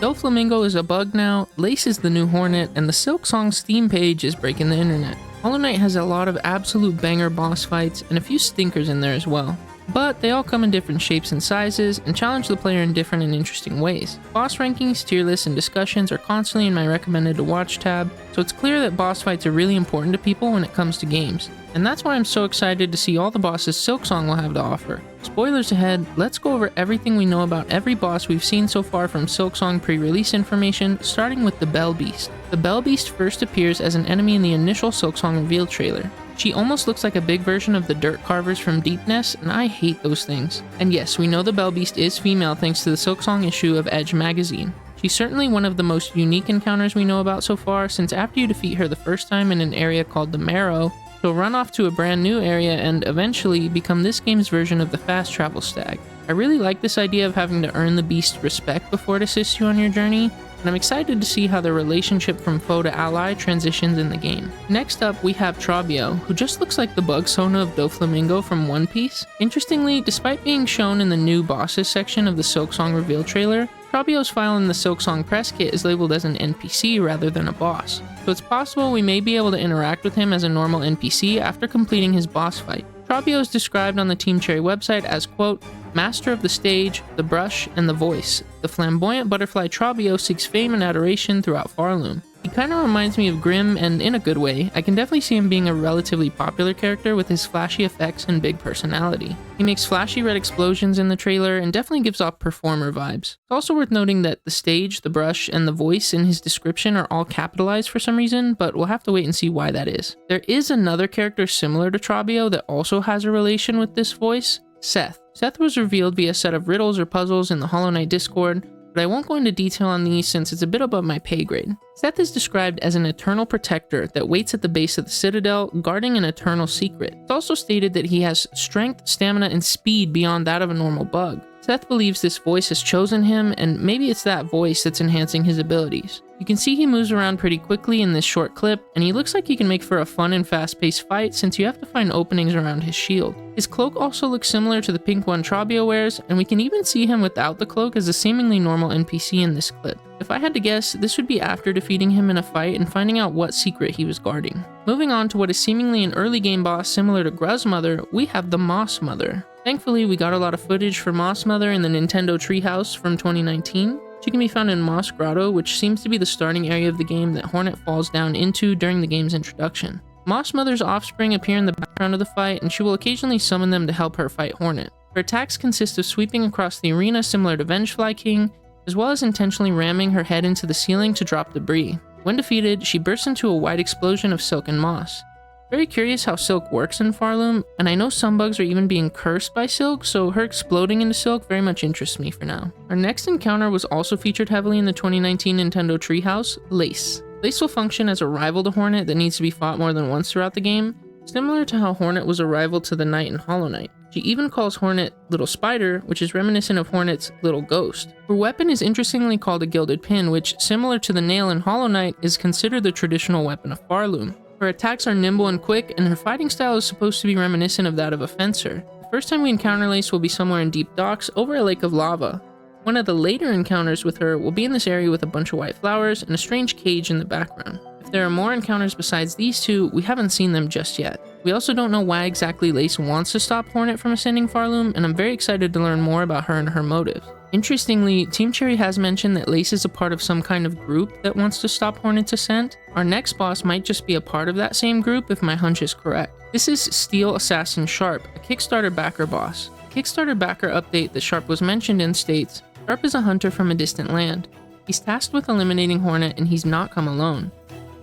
Doflamingo is a bug now, Lace is the new Hornet, and the Silksong Steam page is breaking the internet. Hollow Knight has a lot of absolute banger boss fights and a few stinkers in there as well. But they all come in different shapes and sizes and challenge the player in different and interesting ways. Boss rankings, tier lists, and discussions are constantly in my recommended to watch tab, so it's clear that boss fights are really important to people when it comes to games. And that's why I'm so excited to see all the bosses Silksong will have to offer. Spoilers ahead, let's go over everything we know about every boss we've seen so far from Silksong pre-release information, starting with the Bell Beast. The Bell Beast first appears as an enemy in the initial Silksong reveal trailer. She almost looks like a big version of the Dirt Carvers from Deepness, and I hate those things. And yes, we know the Bell Beast is female thanks to the Silksong issue of Edge magazine. She's certainly one of the most unique encounters we know about so far, since after you defeat her the first time in an area called the Marrow, she'll run off to a brand new area and eventually become this game's version of the Fast Travel Stag. I really like this idea of having to earn the beast's respect before it assists you on your journey, and I'm excited to see how their relationship from foe to ally transitions in the game. Next up, we have Trobio, who just looks like the bug Sona of Doflamingo from One Piece. Interestingly, despite being shown in the new bosses section of the Silksong reveal trailer, Trobio's file in the Silksong press kit is labeled as an NPC rather than a boss, so it's possible we may be able to interact with him as a normal NPC after completing his boss fight. Trobio is described on the Team Cherry website as, quote, master of the stage, the brush, and the voice. The flamboyant butterfly Trobio seeks fame and adoration throughout Farloom. He kinda reminds me of Grimm, and in a good way. I can definitely see him being a relatively popular character with his flashy effects and big personality. He makes flashy red explosions in the trailer and definitely gives off performer vibes. It's also worth noting that the stage, the brush, and the voice in his description are all capitalized for some reason, but we'll have to wait and see why that is. There is another character similar to Trobio that also has a relation with this voice, Seth. Seth was revealed via a set of riddles or puzzles in the Hollow Knight Discord, but I won't go into detail on these since it's a bit above my pay grade. Seth is described as an eternal protector that waits at the base of the citadel, guarding an eternal secret. It's also stated that he has strength, stamina, and speed beyond that of a normal bug. Seth believes this voice has chosen him, and maybe it's that voice that's enhancing his abilities. You can see he moves around pretty quickly in this short clip, and he looks like he can make for a fun and fast-paced fight since you have to find openings around his shield. His cloak also looks similar to the pink one Trobio wears, and we can even see him without the cloak as a seemingly normal NPC in this clip. If I had to guess, this would be after defeating him in a fight and finding out what secret he was guarding. Moving on to what is seemingly an early game boss similar to Gruz Mother, we have the Moss Mother. Thankfully, we got a lot of footage for Moss Mother in the Nintendo Treehouse from 2019. She can be found in Moss Grotto, which seems to be the starting area of the game that Hornet falls down into during the game's introduction. Moss Mother's offspring appear in the background of the fight, and she will occasionally summon them to help her fight Hornet. Her attacks consist of sweeping across the arena similar to Vengefly King, as well as intentionally ramming her head into the ceiling to drop debris. When defeated, she bursts into a white explosion of silk and moss. Very curious how silk works in Farloom, and I know some bugs are even being cursed by silk, so her exploding into silk very much interests me for now. Our next encounter was also featured heavily in the 2019 Nintendo Treehouse, Lace. Lace will function as a rival to Hornet that needs to be fought more than once throughout the game, similar to how Hornet was a rival to the Knight in Hollow Knight. She even calls Hornet Little Spider, which is reminiscent of Hornet's Little Ghost. Her weapon is interestingly called a Gilded Pin, which, similar to the nail in Hollow Knight, is considered the traditional weapon of Farloom. Her attacks are nimble and quick, and her fighting style is supposed to be reminiscent of that of a fencer. The first time we encounter Lace will be somewhere in deep docks over a lake of lava. One of the later encounters with her will be in this area with a bunch of white flowers and a strange cage in the background. If there are more encounters besides these two, we haven't seen them just yet. We also don't know why exactly Lace wants to stop Hornet from ascending Farloom, and I'm very excited to learn more about her and her motives. Interestingly, Team Cherry has mentioned that Lace is a part of some kind of group that wants to stop Hornet's ascent. Our next boss might just be a part of that same group if my hunch is correct. This is Steel Assassin Sharpe, a Kickstarter backer boss. The Kickstarter backer update that Sharpe was mentioned in states, Sharpe is a hunter from a distant land. He's tasked with eliminating Hornet, and he's not come alone.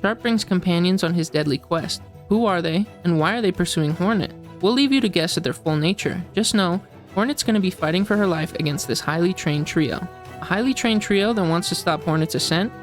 Sharpe brings companions on his deadly quest. Who are they, and why are they pursuing Hornet? We'll leave you to guess at their full nature. Just know, Hornet's going to be fighting for her life against this highly trained trio. A highly trained trio that wants to stop Hornet's ascent?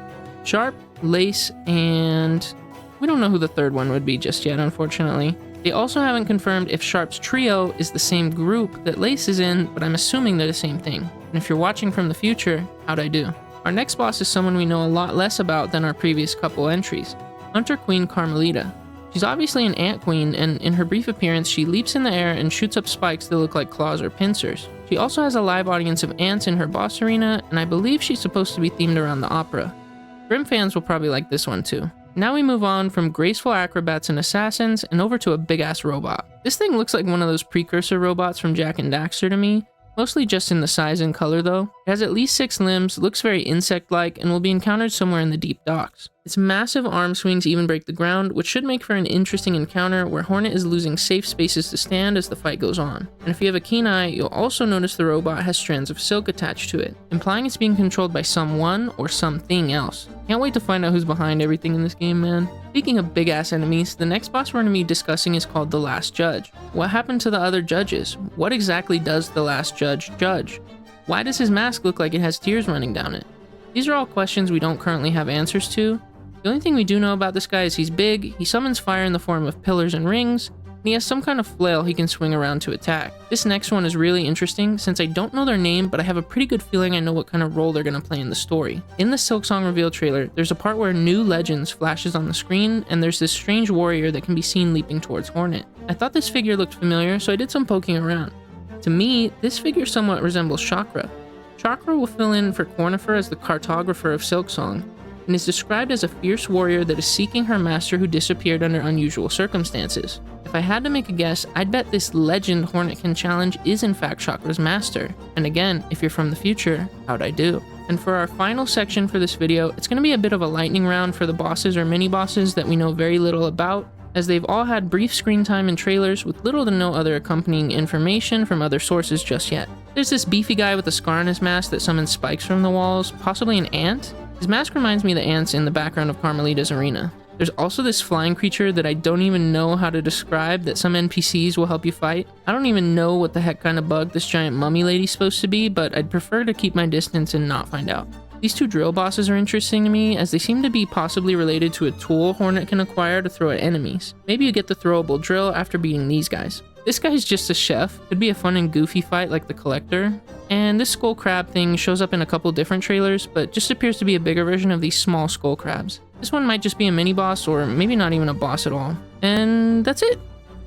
Sharpe, Lace, and we don't know who the third one would be just yet, unfortunately. They also haven't confirmed if Sharpe's trio is the same group that Lace is in, but I'm assuming they're the same thing. And if you're watching from the future, how'd I do? Our next boss is someone we know a lot less about than our previous couple entries, Hunter Queen Carmelita. She's obviously an ant queen, and in her brief appearance, she leaps in the air and shoots up spikes that look like claws or pincers. She also has a live audience of ants in her boss arena, and I believe she's supposed to be themed around the opera. Grim fans will probably like this one too. Now we move on from graceful acrobats and assassins and over to a big-ass robot. This thing looks like one of those precursor robots from Jak and Daxter to me, mostly just in the size and color though. It has at least 6 limbs, looks very insect-like, and will be encountered somewhere in the deep docks. Its massive arm swings even break the ground, which should make for an interesting encounter where Hornet is losing safe spaces to stand as the fight goes on. And if you have a keen eye, you'll also notice the robot has strands of silk attached to it, implying it's being controlled by someone or something else. Can't wait to find out who's behind everything in this game, man. Speaking of big-ass enemies, the next boss we're going to be discussing is called the Last Judge. What happened to the other judges? What exactly does the Last Judge judge? Why does his mask look like it has tears running down it? These are all questions we don't currently have answers to. The only thing we do know about this guy is he's big, he summons fire in the form of pillars and rings, and he has some kind of flail he can swing around to attack. This next one is really interesting since I don't know their name, but I have a pretty good feeling I know what kind of role they're going to play in the story. In the Silksong reveal trailer, there's a part where New Legends flashes on the screen, and there's this strange warrior that can be seen leaping towards Hornet. I thought this figure looked familiar, so I did some poking around. To me, this figure somewhat resembles Chakra. Chakra will fill in for Cornifer as the cartographer of Silksong, and is described as a fierce warrior that is seeking her master who disappeared under unusual circumstances. If I had to make a guess, I'd bet this legend Hornet can challenge is in fact Chakra's master. And again, if you're from the future, how'd I do? And for our final section for this video, it's going to be a bit of a lightning round for the bosses or mini-bosses that we know very little about, as they've all had brief screen time in trailers with little to no other accompanying information from other sources just yet. There's this beefy guy with a scar on his mask that summons spikes from the walls, possibly an ant? His mask reminds me of the ants in the background of Carmelita's arena. There's also this flying creature that I don't even know how to describe that some NPCs will help you fight. I don't even know what the heck kind of bug this giant mummy lady's supposed to be, but I'd prefer to keep my distance and not find out. These 2 drill bosses are interesting to me as they seem to be possibly related to a tool Hornet can acquire to throw at enemies. Maybe you get the throwable drill after beating these guys. This guy's just a chef, could be a fun and goofy fight like the Collector. And this skull crab thing shows up in a couple different trailers, but just appears to be a bigger version of these small skull crabs. This one might just be a mini boss or maybe not even a boss at all. And that's it.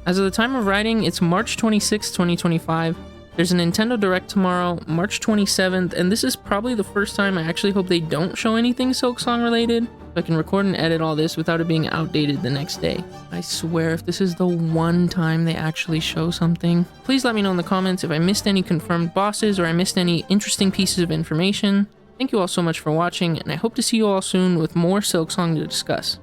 As of the time of writing, it's March 26, 2025. There's a Nintendo Direct tomorrow, March 27th, and this is probably the first time I actually hope they don't show anything Silksong related, so I can record and edit all this without it being outdated the next day. I swear if this is the one time they actually show something. Please let me know in the comments if I missed any confirmed bosses or I missed any interesting pieces of information. Thank you all so much for watching, and I hope to see you all soon with more Silksong to discuss.